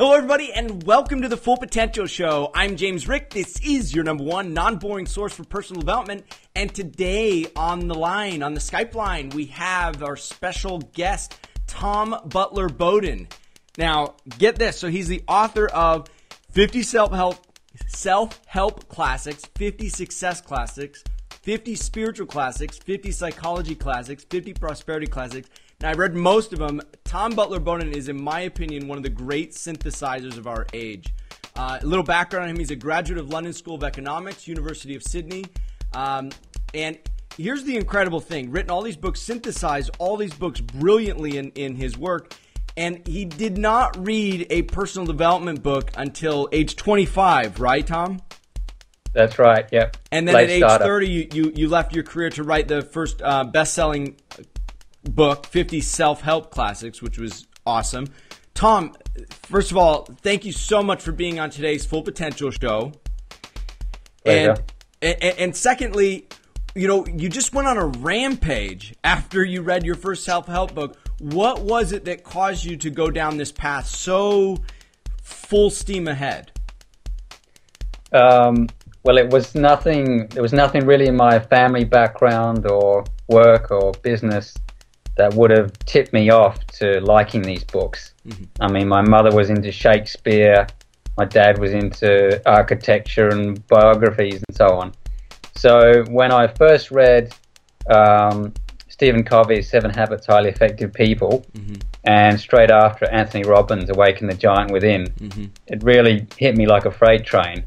Hello, everybody, and welcome to the Full Potential Show. I'm James Rick. This is your number one non-boring source for personal development. And today on the line, on the Skype line, we have our special guest, Tom Butler Bowden. Now, get this. So he's the author of 50 self-help classics, 50 success classics, 50 spiritual classics, 50 psychology classics, 50 prosperity classics. Now, I've read most of them. Tom Butler Bowden is, in my opinion, one of the great synthesizers of our age. A little background on him. He's a graduate of London School of Economics, University of Sydney. And here's the incredible thing. Written all these books, synthesized all these books brilliantly in his work. And he did not read a personal development book until age 25, right, Tom? That's right, yep. And then at age 30, you left your career to write the first best-selling book, 50 self-help classics, which was awesome. Tom, first of all, thank you so much for being on today's Full Potential Show. And secondly, you just went on a rampage after you read your first self-help book. What was it that caused you to go down this path so full steam ahead? Well, there was nothing really in my family background or work or business that would have tipped me off to liking these books. Mm-hmm. I mean, my mother was into Shakespeare, my dad was into architecture and biographies and so on. So when I first read Stephen Covey's 7 Habits of Highly Effective People, mm-hmm. and straight after Anthony Robbins' Awaken the Giant Within, mm-hmm. it really hit me like a freight train,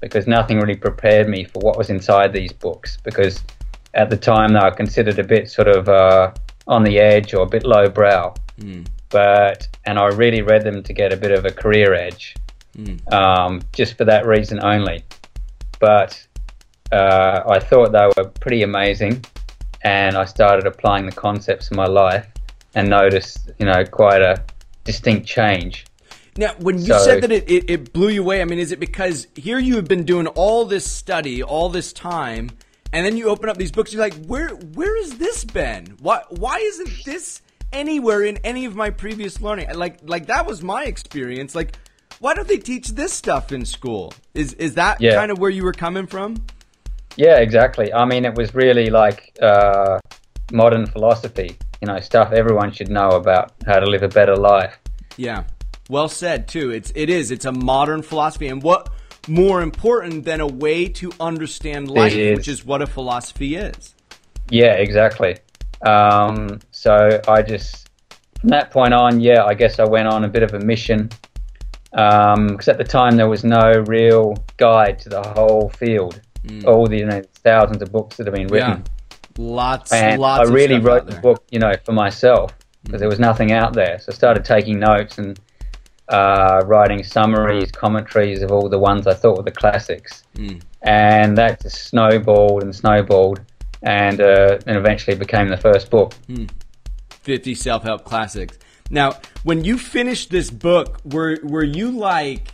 because nothing really prepared me for what was inside these books, because at the time they were considered a bit sort of on the edge or a bit lowbrow. And I really read them to get a bit of a career edge, just for that reason only. But I thought they were pretty amazing, and I started applying the concepts in my life and noticed, quite a distinct change. Now, when you said that it blew you away, I mean, is it because here you have been doing all this study, all this time, and then you open up these books, you're like, where has this been? Why isn't this anywhere in any of my previous learning? Like that was my experience. Like, why don't they teach this stuff in school? Is that kind of where you were coming from? Yeah, exactly. I mean, it was really like modern philosophy, stuff everyone should know about how to live a better life. Yeah. Well said, too. It's a modern philosophy. And what more important than a way to understand life, which is what a philosophy is. Yeah, exactly. So I just, from that point on, I guess I went on a bit of a mission, because at the time there was no real guide to the whole field. All the thousands of books that have been written. Lots I really wrote the book, for myself, because there was nothing out there. So I started taking notes and writing summaries, commentaries of all the ones I thought were the classics. And that just snowballed and eventually became the first book. 50 self-help classics. Now, when you finished this book, were you like,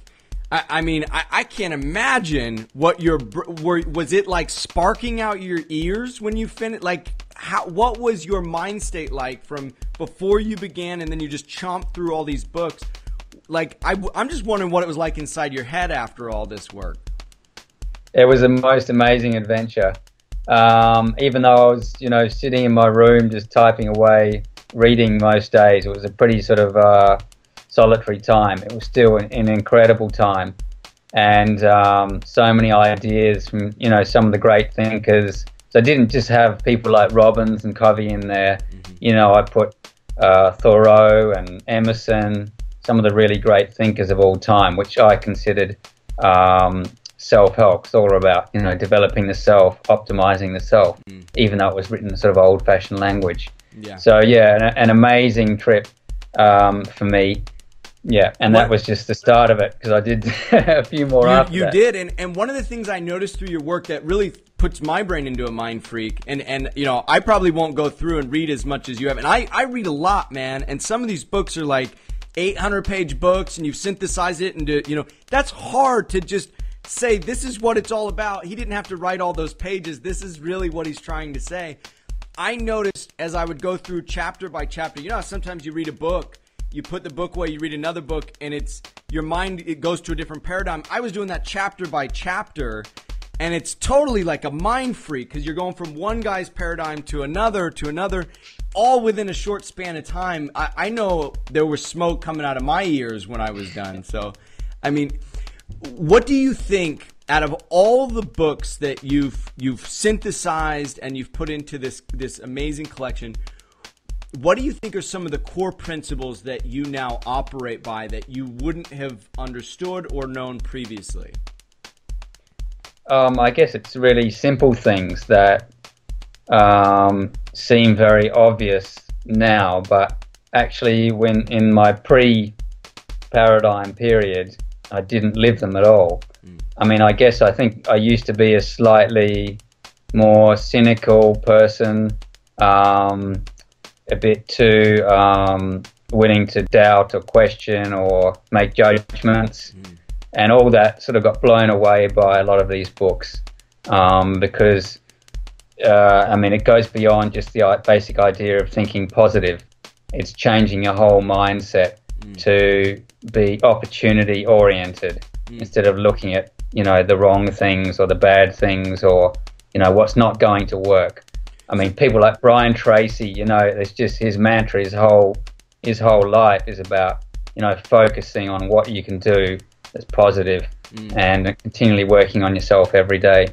I can't imagine what was it like sparking out your ears when you finished? Like, what was your mind state like from before you began and then you just chomped through all these books? Like, I'm just wondering what it was like inside your head after all this work. It was the most amazing adventure. Even though I was, sitting in my room just typing away, reading most days, it was a pretty sort of solitary time. It was still an incredible time. And so many ideas from, some of the great thinkers. So I didn't just have people like Robbins and Covey in there. I put Thoreau and Emerson, some of the really great thinkers of all time, which I considered self-help. It's all about, developing the self, optimizing the self, even though it was written in sort of old-fashioned language. Yeah. So, an amazing trip for me. Yeah, and that was just the start of it, because I did a few more after that. You did, and one of the things I noticed through your work that really puts my brain into a mind freak, and I probably won't go through and read as much as you have, and I read a lot, man, and some of these books are like 800-page books, and you've synthesized it into, that's hard to just say, this is what it's all about. He didn't have to write all those pages. This is really what he's trying to say. I noticed as I would go through chapter by chapter, sometimes you read a book, you put the book away, you read another book, and it's your mind, it goes to a different paradigm. I was doing that chapter by chapter, and it's totally like a mind freak because you're going from one guy's paradigm to another, all within a short span of time. I know there was smoke coming out of my ears when I was done. So, I mean, what do you think out of all the books that you've synthesized and you've put into this amazing collection? What do you think are some of the core principles that you now operate by that you wouldn't have understood or known previously? I guess it's really simple things that seem very obvious now, but actually when in my pre-paradigm period, I didn't live them at all. I mean, I think I used to be a slightly more cynical person, a bit too willing to doubt or question or make judgments, and all that sort of got blown away by a lot of these books because I mean, it goes beyond just the basic idea of thinking positive. It's changing your whole mindset to be opportunity oriented instead of looking at, you know, the wrong things or the bad things or, you know, what's not going to work. I mean, people like Brian Tracy, you know, it's just his mantra, his whole life is about, you know, focusing on what you can do that's positive and continually working on yourself every day.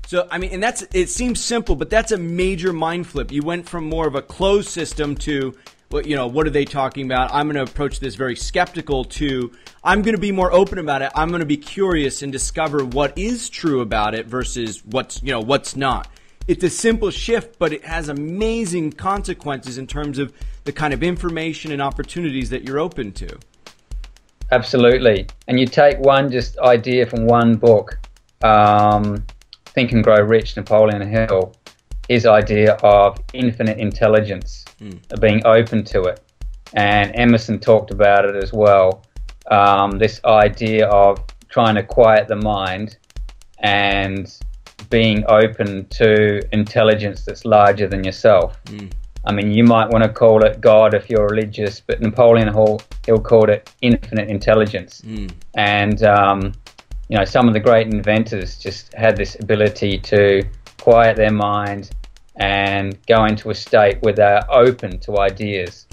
So, I mean, and it seems simple, but that's a major mind flip. You went from more of a closed system to, you know, what are they talking about? I'm going to approach this very skeptical to, I'm going to be more open about it. I'm going to be curious and discover what is true about it versus what's not. It's a simple shift, but it has amazing consequences in terms of the kind of information and opportunities that you're open to. Absolutely. And you take one just idea from one book, Think and Grow Rich, Napoleon Hill, his idea of infinite intelligence, of being open to it. And Emerson talked about it as well, this idea of trying to quiet the mind and being open to intelligence that's larger than yourself. I mean, you might want to call it God if you're religious, but Napoleon Hill called it infinite intelligence. And, you know, some of the great inventors just had this ability to quiet their mind and go into a state where they're open to ideas,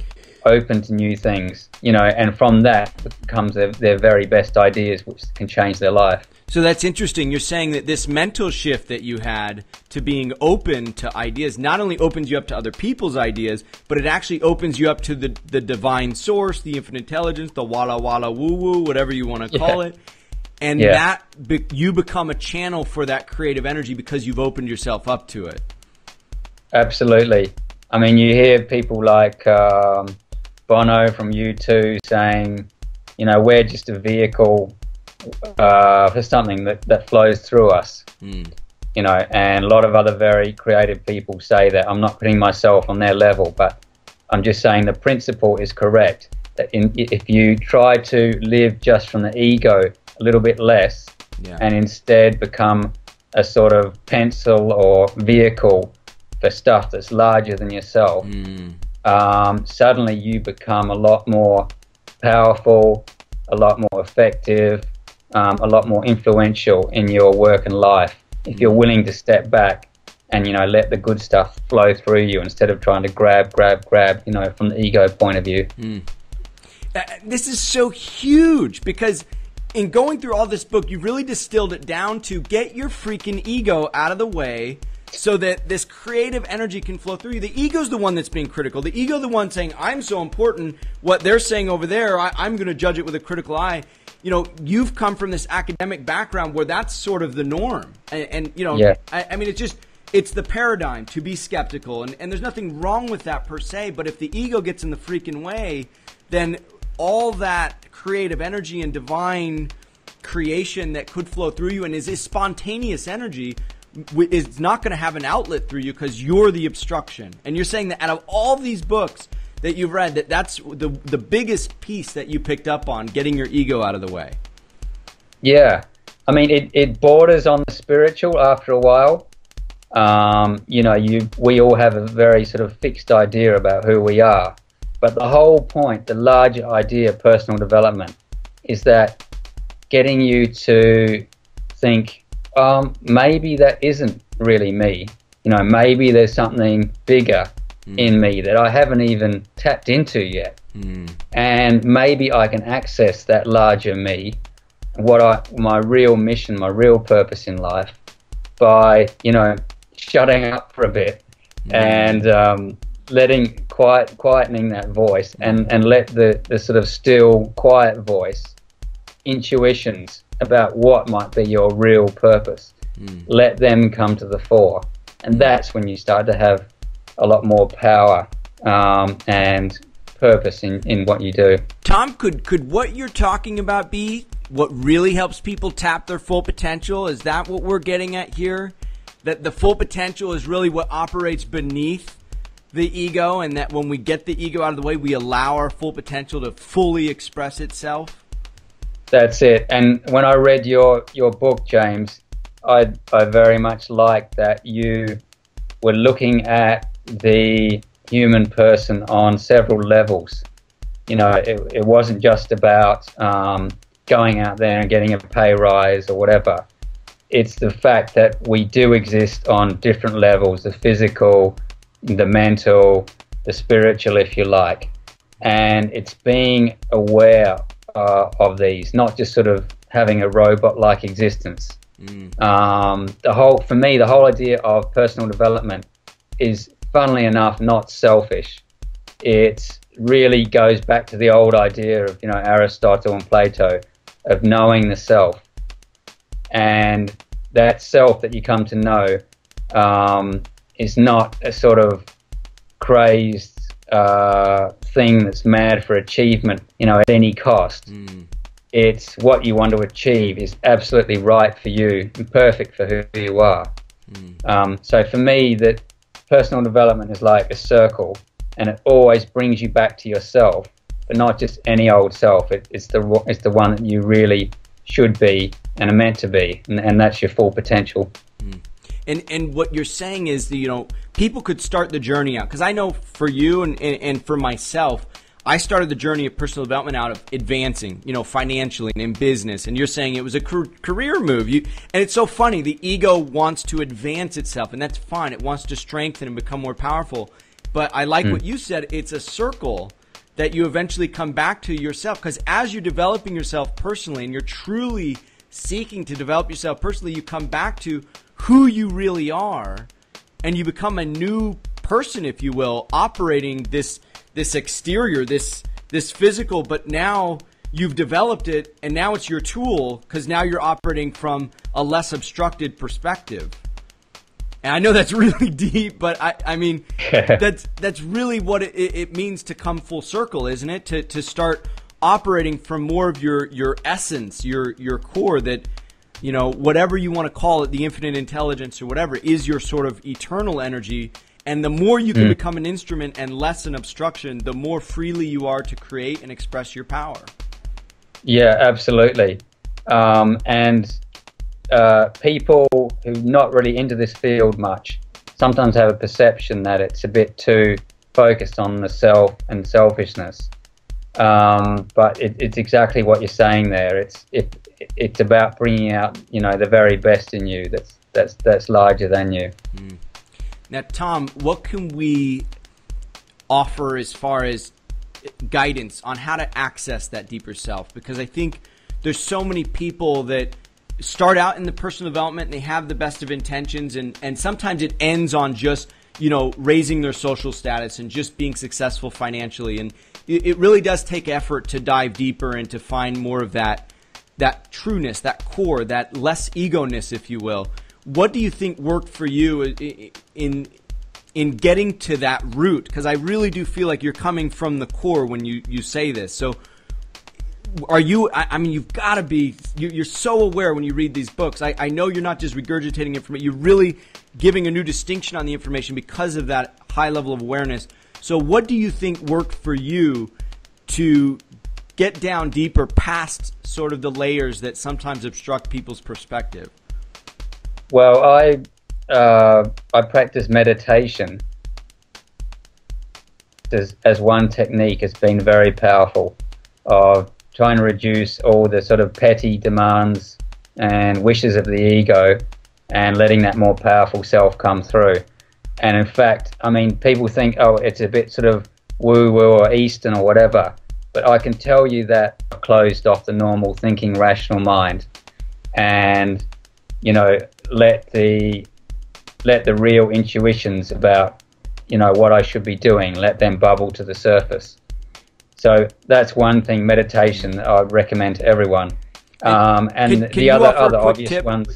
open to new things, you know, and from that comes their very best ideas, which can change their life. So that's interesting. You're saying that this mental shift that you had to being open to ideas not only opens you up to other people's ideas, but it actually opens you up to the divine source, the infinite intelligence, the walla walla woo woo, whatever you want to call it. And you become a channel for that creative energy because you've opened yourself up to it. Absolutely. I mean, you hear people like Bono from U2 saying, you know, we're just a vehicle for something that flows through us. You know, and a lot of other very creative people say that. I'm not putting myself on their level, but I'm just saying the principle is correct. That if you try to live just from the ego a little bit less and instead become a sort of pencil or vehicle for stuff that's larger than yourself, suddenly you become a lot more powerful, a lot more effective, a lot more influential in your work and life if you're willing to step back and, you know, let the good stuff flow through you instead of trying to grab, you know, from the ego point of view. This is so huge because in going through all this book, you really distilled it down to get your freaking ego out of the way so that this creative energy can flow through you. The ego's the one that's being critical. The ego the one saying, I'm so important, what they're saying over there, I'm going to judge it with a critical eye. You know, you've come from this academic background where that's sort of the norm. And you know, I mean, it's the paradigm to be skeptical. And there's nothing wrong with that per se. But if the ego gets in the freaking way, then all that creative energy and divine creation that could flow through you and is spontaneous energy is not going to have an outlet through you because you're the obstruction. And you're saying that out of all these books that you've read, that's the biggest piece that you picked up on, getting your ego out of the way. Yeah. I mean, it borders on the spiritual after a while. You know, we all have a very sort of fixed idea about who we are. But the whole point, the larger idea of personal development, is that getting you to think, maybe that isn't really me. You know, maybe there's something bigger in me that I haven't even tapped into yet. And maybe I can access that larger me, my real mission, my real purpose in life, by, you know, shutting up for a bit and quietening that voice and let the sort of still, quiet voice, intuitions about what might be your real purpose, let them come to the fore. And that's when you start to have a lot more power and purpose in what you do. Tom, could what you're talking about be what really helps people tap their full potential? Is that what we're getting at here? That the full potential is really what operates beneath the ego, and that when we get the ego out of the way, we allow our full potential to fully express itself? That's it. And when I read your book, James, I very much liked that you were looking at the human person on several levels. You know, it wasn't just about going out there and getting a pay rise or whatever. It's the fact that we do exist on different levels, the physical, the mental, the spiritual, if you like. And it's being aware of these, not just sort of having a robot-like existence. For me, the whole idea of personal development is, funnily enough, not selfish. It really goes back to the old idea of, you know, Aristotle and Plato, of knowing the self. And that self that you come to know is not a sort of crazed thing that's mad for achievement, you know, at any cost. It's what you want to achieve is absolutely right for you and perfect for who you are. So for me, that personal development is like a circle, and it always brings you back to yourself, but not just any old self. It's the one that you really should be and are meant to be, and that's your full potential. And what you're saying is that, you know, people could start the journey out, because I know for you and for myself, I started the journey of personal development out of advancing, you know, financially and in business. And you're saying it was a career move. And it's so funny. The ego wants to advance itself, and that's fine. It wants to strengthen and become more powerful. But I like what you said. It's a circle that you eventually come back to yourself, because as you're developing yourself personally and you're truly seeking to develop yourself personally, you come back to who you really are, and you become a new person, if you will, operating this exterior, this physical, but now you've developed it, and now it's your tool, because now you're operating from a less obstructed perspective. And I know that's really deep, but I mean, that's really what it means to come full circle, isn't it? To start operating from more of your essence, your core, that, you know, whatever you want to call it, the infinite intelligence or whatever, is your sort of eternal energy. And the more you can become an instrument and less an obstruction, the more freely you are to create and express your power. Yeah, absolutely. And people who are not really into this field much sometimes have a perception that it's a bit too focused on the self and selfishness. But it's exactly what you're saying there. It's about bringing out, you know, the very best in you that's larger than you. Now, Tom, what can we offer as far as guidance on how to access that deeper self? Because I think there's so many people that start out in the personal development and they have the best of intentions, and sometimes it ends on just, you know, raising their social status and just being successful financially. And it really does take effort to dive deeper and to find more of that trueness, that core, that less ego-ness, if you will. What do you think worked for you in getting to that root? Because I really do feel like you're coming from the core when you say this. So are you, I mean, you've got to be, you're so aware when you read these books. I know you're not just regurgitating information. You're really giving a new distinction on the information because of that high level of awareness. So what do you think worked for you to get down deeper past sort of the layers that sometimes obstruct people's perspective? Well, I practice meditation as one technique. Has been very powerful of trying to reduce all the sort of petty demands and wishes of the ego, and letting that more powerful self come through. And in fact, I mean, people think, oh, it's a bit sort of woo-woo or Eastern or whatever, but I can tell you that I've closed off the normal thinking, rational mind, and, you know, let the real intuitions about, you know, what I should be doing, let them bubble to the surface. So that's one thing, meditation, that I would recommend to everyone. And can the other obvious tip, ones.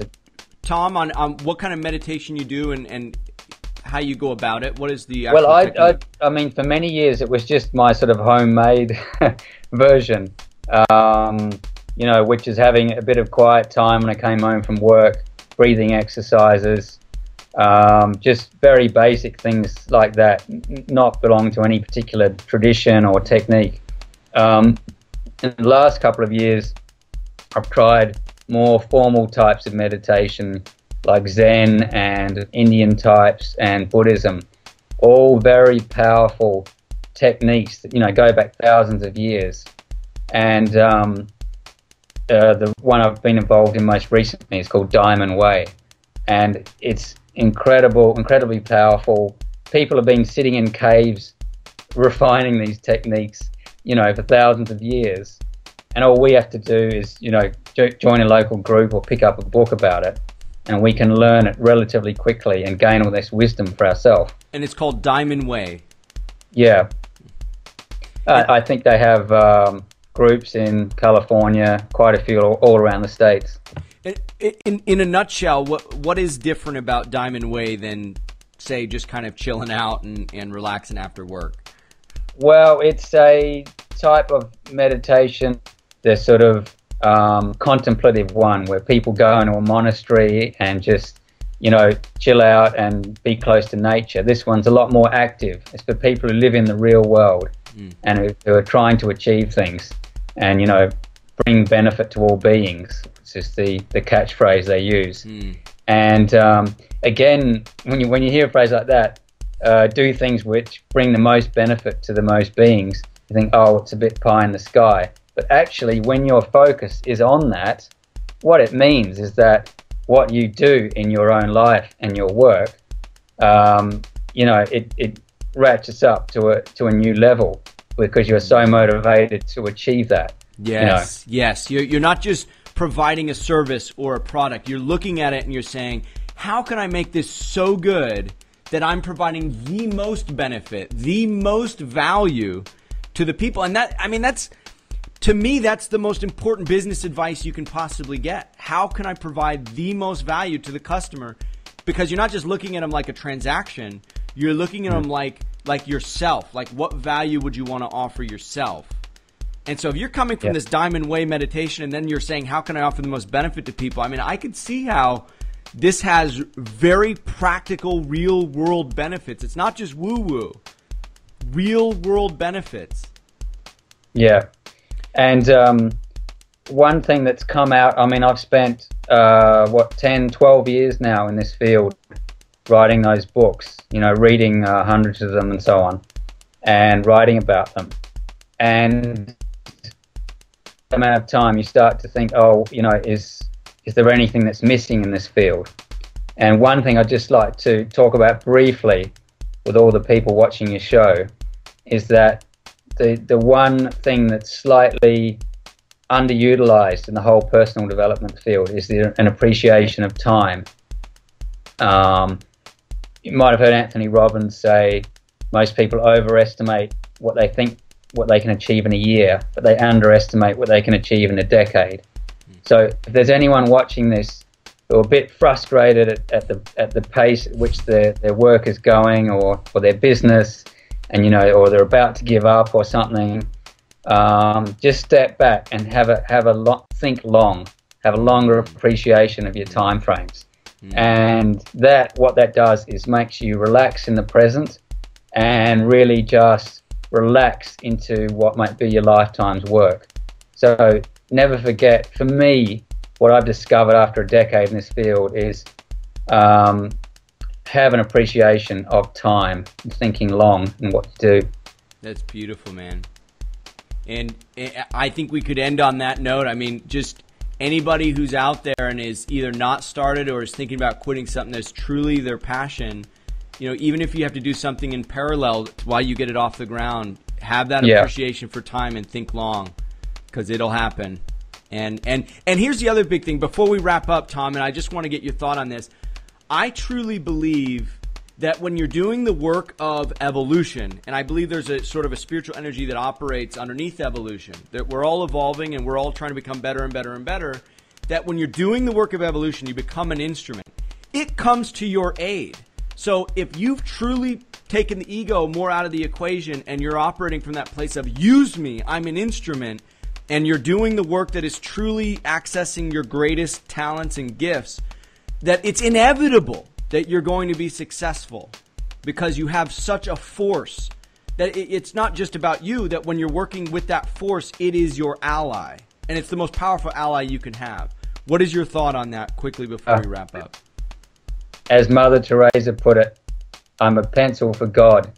Tom, on what kind of meditation you do and how you go about it? What is the actual Well, technique? I mean, for many years it was just my sort of homemade version, you know, which is having a bit of quiet time when I came home from work, breathing exercises, just very basic things like that, not belong to any particular tradition or technique. In the last couple of years, I've tried more formal types of meditation, like Zen and Indian types and Buddhism, all very powerful techniques that, you know, go back thousands of years. And the one I've been involved in most recently is called Diamond Way, and it's incredibly powerful. People have been sitting in caves refining these techniques, you know, for thousands of years, and all we have to do is, you know, join a local group or pick up a book about it, and we can learn it relatively quickly and gain all this wisdom for ourselves. And it's called Diamond Way. Yeah. I think they have groups in California, quite a few all around the States. In a nutshell, what is different about Diamond Way than, say, just kind of chilling out and relaxing after work? Well, it's a type of meditation, the sort of contemplative one, where people go into a monastery and just, you know, chill out and be close to nature. This one's a lot more active. It's for people who live in the real world and who are trying to achieve things and, you know, bring benefit to all beings. It's just the catchphrase they use. And again, when you hear a phrase like that, do things which bring the most benefit to the most beings, you think, oh, it's a bit pie in the sky. But actually, when your focus is on that, what it means is that what you do in your own life and your work, you know, it ratchets up to a new level because you're so motivated to achieve that. Yes, you know? yes. You're not just providing a service or a product. You're looking at it and you're saying, how can I make this so good that I'm providing the most benefit, the most value to the people? And that, I mean, that's, to me, that's the most important business advice you can possibly get. How can I provide the most value to the customer? Because you're not just looking at them like a transaction. You're looking at them like yourself. Like, what value would you want to offer yourself? And so if you're coming from this Diamond Way meditation and then you're saying, how can I offer the most benefit to people? I mean, I could see how this has very practical, real-world benefits. It's not just woo-woo. Real-world benefits. Yeah. And one thing that's come out, I mean, I've spent, 10, 12 years now in this field writing those books, you know, reading hundreds of them and so on, and writing about them. And the amount of time you start to think, oh, you know, is there anything that's missing in this field? And one thing I'd just like to talk about briefly with all the people watching your show is that the one thing that's slightly underutilized in the whole personal development field is an appreciation of time. You might have heard Anthony Robbins say most people overestimate what they think what they can achieve in a year, but they underestimate what they can achieve in a decade. So if there's anyone watching this who are a bit frustrated at the pace at which their work is going, or their business, and, you know, or they're about to give up or something, just step back and think long, have a longer appreciation of your time frames. And what that does is makes you relax in the present and really just relax into what might be your lifetime's work. So never forget, for me, what I've discovered after a decade in this field is have an appreciation of time and thinking long in what you do. That's beautiful, man. And I think we could end on that note. I mean, just anybody who's out there and is either not started or is thinking about quitting something that's truly their passion, you know, even if you have to do something in parallel while you get it off the ground, have that appreciation for time and think long, because it'll happen. And here's the other big thing before we wrap up, Tom, and I just want to get your thought on this. I truly believe that when you're doing the work of evolution, and I believe there's a sort of a spiritual energy that operates underneath evolution, that we're all evolving and we're all trying to become better and better and better, that when you're doing the work of evolution, you become an instrument. It comes to your aid. So if you've truly taken the ego more out of the equation and you're operating from that place of use me, I'm an instrument, and you're doing the work that is truly accessing your greatest talents and gifts, that it's inevitable that you're going to be successful, because you have such a force that it's not just about you, that when you're working with that force, it is your ally, and it's the most powerful ally you can have. What is your thought on that quickly before we wrap up? As Mother Teresa put it, I'm a pencil for God.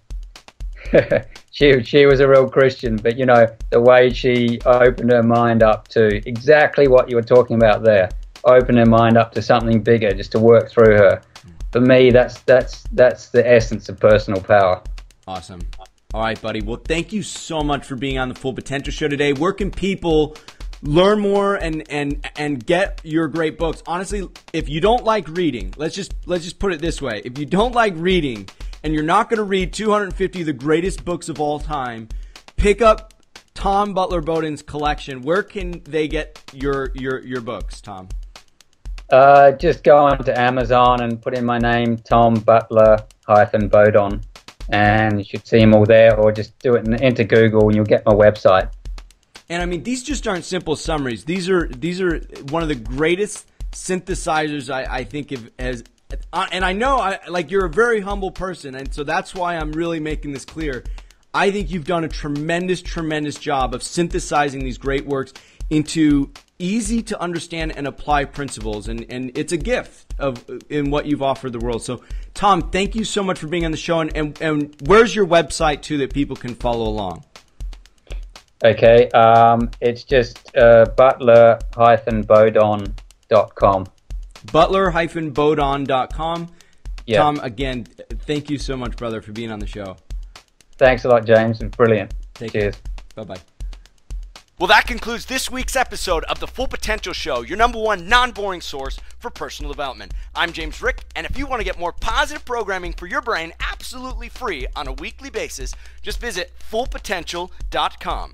She was a real Christian, but you know, the way she opened her mind up to exactly what you were talking about there, open her mind up to something bigger, just to work through her. For me, that's the essence of personal power. Awesome. All right, buddy. Well, thank you so much for being on the Full Potential Show today. Where can people learn more and get your great books? Honestly, if you don't like reading, let's just put it this way. If you don't like reading and you're not going to read 250 of the greatest books of all time, pick up Tom Butler Bowden's collection. Where can they get your books, Tom? Just go on to Amazon and put in my name, Tom Butler-Bowdon, and you should see them all there, or just do it into Google and you'll get my website. And I mean, these just aren't simple summaries. These are one of the greatest synthesizers I think has. And I know, like, you're a very humble person, and so that's why I'm really making this clear. I think you've done a tremendous, tremendous job of synthesizing these great works into easy to understand and apply principles, and it's a gift in what you've offered the world. So, Tom, thank you so much for being on the show, and where's your website, too, that people can follow along? Okay, it's just butler-bowdon.com. Butler-bowdon.com. Yeah. Tom, again, thank you so much, brother, for being on the show. Thanks a lot, James. It's brilliant. Cheers. Bye-bye. Well, that concludes this week's episode of the Full Potential Show, your #1 non-boring source for personal development. I'm James Rick, and if you want to get more positive programming for your brain absolutely free on a weekly basis, just visit fullpotential.com.